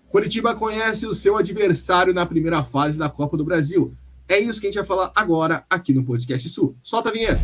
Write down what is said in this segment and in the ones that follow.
Coritiba conhece o seu adversário na primeira fase da Copa do Brasil. É isso que a gente vai falar agora aqui no Podcast Sul. Solta a vinheta!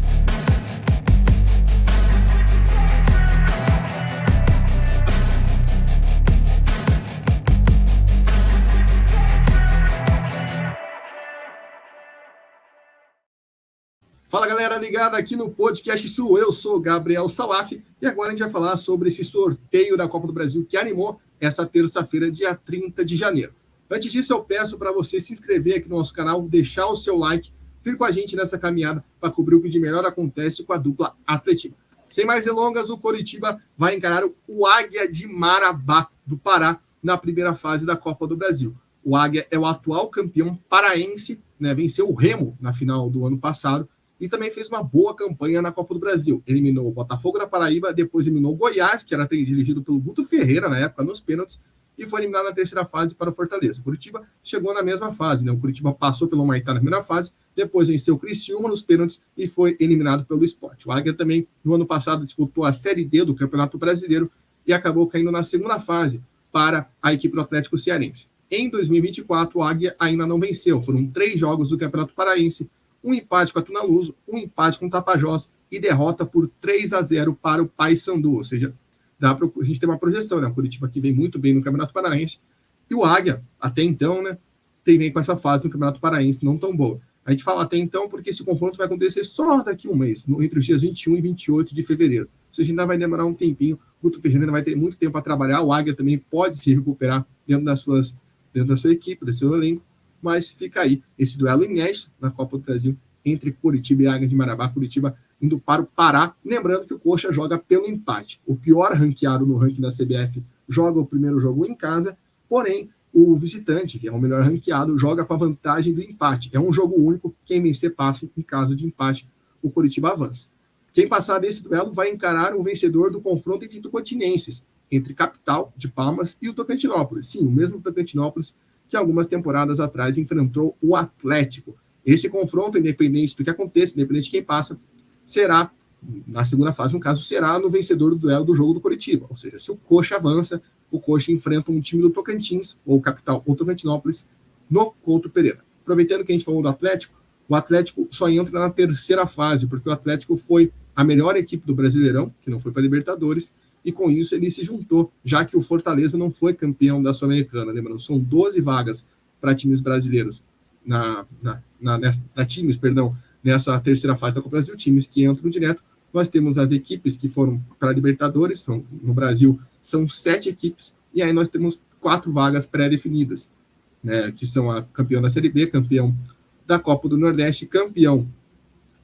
Fala galera, ligada aqui no Podcast Sul, eu sou Gabriel Salaf e agora a gente vai falar sobre esse sorteio da Copa do Brasil que animou essa terça-feira, dia 30 de janeiro. Antes disso, eu peço para você se inscrever aqui no nosso canal, deixar o seu like, vir com a gente nessa caminhada para cobrir o que de melhor acontece com a dupla Atletiba. Sem mais delongas, o Coritiba vai encarar o Águia de Marabá, do Pará, na primeira fase da Copa do Brasil. O Águia é o atual campeão paraense, venceu o Remo na final do ano passado, e também fez uma boa campanha na Copa do Brasil. Eliminou o Botafogo da Paraíba, depois eliminou o Goiás, que era dirigido pelo Guto Ferreira na época, nos pênaltis, e foi eliminado na terceira fase para o Fortaleza. O Curitiba chegou na mesma fase, O Curitiba passou pelo Humaitá na primeira fase, depois venceu o Criciúma nos pênaltis e foi eliminado pelo Sport. O Águia também, no ano passado, disputou a Série D do Campeonato Brasileiro e acabou caindo na segunda fase para a equipe do Atlético Cearense. Em 2024, o Águia ainda não venceu. Foram 3 jogos do Campeonato Paraense, um empate com a Tunaluso, um empate com o Tapajós e derrota por 3-0 para o Paysandu. Ou seja, dá para a gente ter uma projeção, O Curitiba que vem muito bem no Campeonato Paraense e o Águia, até então, vem com essa fase no Campeonato Paraense não tão boa. A gente fala até então porque esse confronto vai acontecer só daqui a um mês, entre os dias 21 e 28 de fevereiro. Ou seja, ainda vai demorar um tempinho, o Guto Ferreira ainda vai ter muito tempo para trabalhar, o Águia também pode se recuperar dentro da sua equipe, do seu elenco, mas fica aí esse duelo inédito na Copa do Brasil entre Coritiba e Águia de Marabá. Curitiba indo para o Pará. Lembrando que o Coxa joga pelo empate. O pior ranqueado no ranking da CBF joga o primeiro jogo em casa, porém o visitante, que é o melhor ranqueado, joga com a vantagem do empate. É um jogo único, quem vencer passa, em caso de empate, o Coritiba avança. Quem passar desse duelo vai encarar o vencedor do confronto entre tocantinenses, entre Capital de Palmas e o Tocantinópolis. Sim, o mesmo Tocantinópolis que algumas temporadas atrás enfrentou o Atlético. Esse confronto, independente do que aconteça, independente de quem passa, será, na segunda fase, no caso, será no vencedor do duelo do jogo do Coritiba. Ou seja, se o Coxa avança, o Coxa enfrenta um time do Tocantins, ou Capital, ou Tocantinópolis, no Couto Pereira. Aproveitando que a gente falou do Atlético, o Atlético só entra na terceira fase, porque o Atlético foi a melhor equipe do Brasileirão, que não foi para a Libertadores, e com isso ele se juntou, já que o Fortaleza não foi campeão da Sul-Americana. Lembrando, são 12 vagas para times brasileiros, nessa terceira fase da Copa do Brasil, times que entram direto. Nós temos as equipes que foram para a Libertadores, no Brasil são 7 equipes, e aí nós temos 4 vagas pré-definidas, que são a campeão da Série B, campeão da Copa do Nordeste, campeão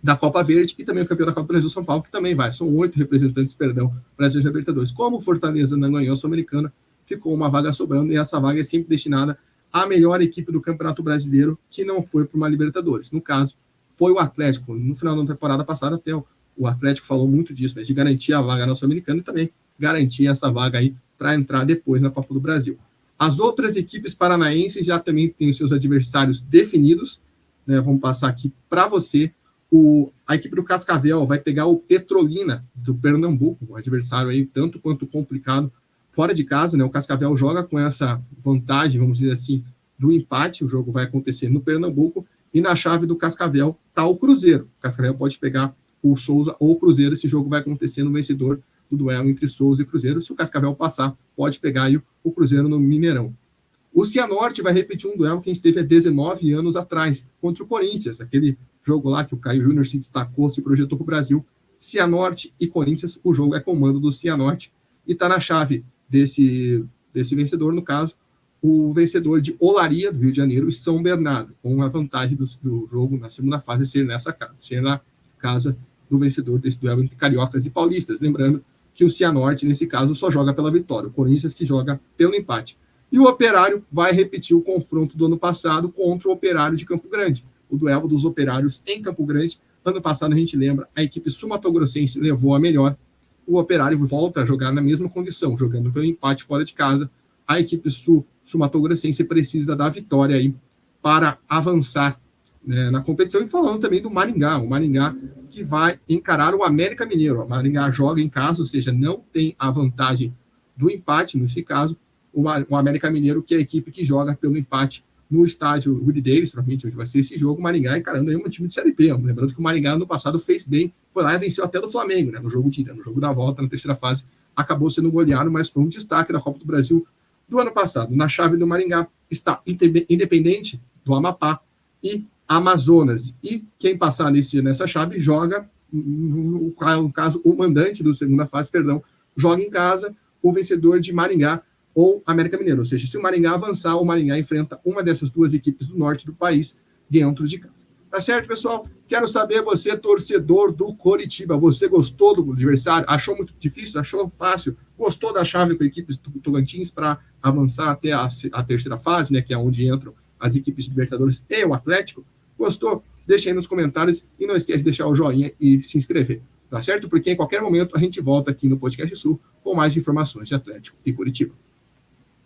da Copa Verde e também o campeão da Copa do Brasil, São Paulo, que também vai. São 8 representantes, para as Libertadores. Como o Fortaleza não ganhou a Sul-Americana, ficou uma vaga sobrando, e essa vaga é sempre destinada à melhor equipe do Campeonato Brasileiro que não foi para uma Libertadores. No caso, foi o Atlético. No final da temporada passada, até o Atlético falou muito disso, de garantir a vaga na Sul-Americana e também garantir essa vaga aí para entrar depois na Copa do Brasil. As outras equipes paranaenses já também têm os seus adversários definidos. Vamos passar aqui para você. A equipe do Cascavel vai pegar o Petrolina do Pernambuco, um adversário aí tanto quanto complicado fora de casa, O Cascavel joga com essa vantagem, vamos dizer assim, do empate. O jogo vai acontecer no Pernambuco e na chave do Cascavel está o Cruzeiro. O Cascavel pode pegar o Souza ou o Cruzeiro. Esse jogo vai acontecer no vencedor do duelo entre Souza e Cruzeiro. Se o Cascavel passar, pode pegar aí o Cruzeiro no Mineirão. O Cianorte vai repetir um duelo que a gente teve há 19 anos atrás, contra o Corinthians, aquele jogo lá que o Caio Júnior se destacou, se projetou para o Brasil. Cianorte e Corinthians, o jogo é comando do Cianorte, e está na chave desse vencedor, no caso, o vencedor de Olaria, do Rio de Janeiro, e São Bernardo, com a vantagem do jogo na segunda fase ser nessa casa, ser na casa do vencedor desse duelo entre cariocas e paulistas. Lembrando que o Cianorte, nesse caso, só joga pela vitória, o Corinthians que joga pelo empate. E o Operário vai repetir o confronto do ano passado contra o Operário de Campo Grande, o duelo dos operários em Campo Grande. Ano passado, a gente lembra, a equipe sul-mato-grossense levou a melhor. O Operário volta a jogar na mesma condição, jogando pelo empate fora de casa. A equipe sul-mato-grossense precisa da vitória aí para avançar na competição. E falando também do Maringá, o Maringá que vai encarar o América Mineiro. O Maringá joga em casa, ou seja, não tem a vantagem do empate nesse caso, o América Mineiro, que é a equipe que joga pelo empate no estádio Willie Davis, provavelmente onde vai ser esse jogo. O Maringá encarando aí um time de Série B. Lembrando que o Maringá no passado fez bem, foi lá e venceu até do Flamengo, né, no jogo da volta, na terceira fase, acabou sendo goleado, mas foi um destaque da Copa do Brasil do ano passado. Na chave do Maringá está Independente do Amapá e Amazonas. E quem passar nessa chave joga, no caso, o mandante do segunda fase, joga em casa o vencedor de Maringá ou América Mineiro. Ou seja, se o Maringá avançar, o Maringá enfrenta uma dessas duas equipes do norte do país dentro de casa. Tá certo, pessoal? Quero saber, você, torcedor do Coritiba, você gostou do adversário? Achou muito difícil? Achou fácil? Gostou da chave com a equipe do Tocantins para avançar até a terceira fase, né, que é onde entram as equipes de Libertadores e o Atlético? Gostou? Deixa aí nos comentários e não esquece de deixar o joinha e se inscrever. Tá certo? Porque em qualquer momento a gente volta aqui no Podcast Sul com mais informações de Atlético e Coritiba.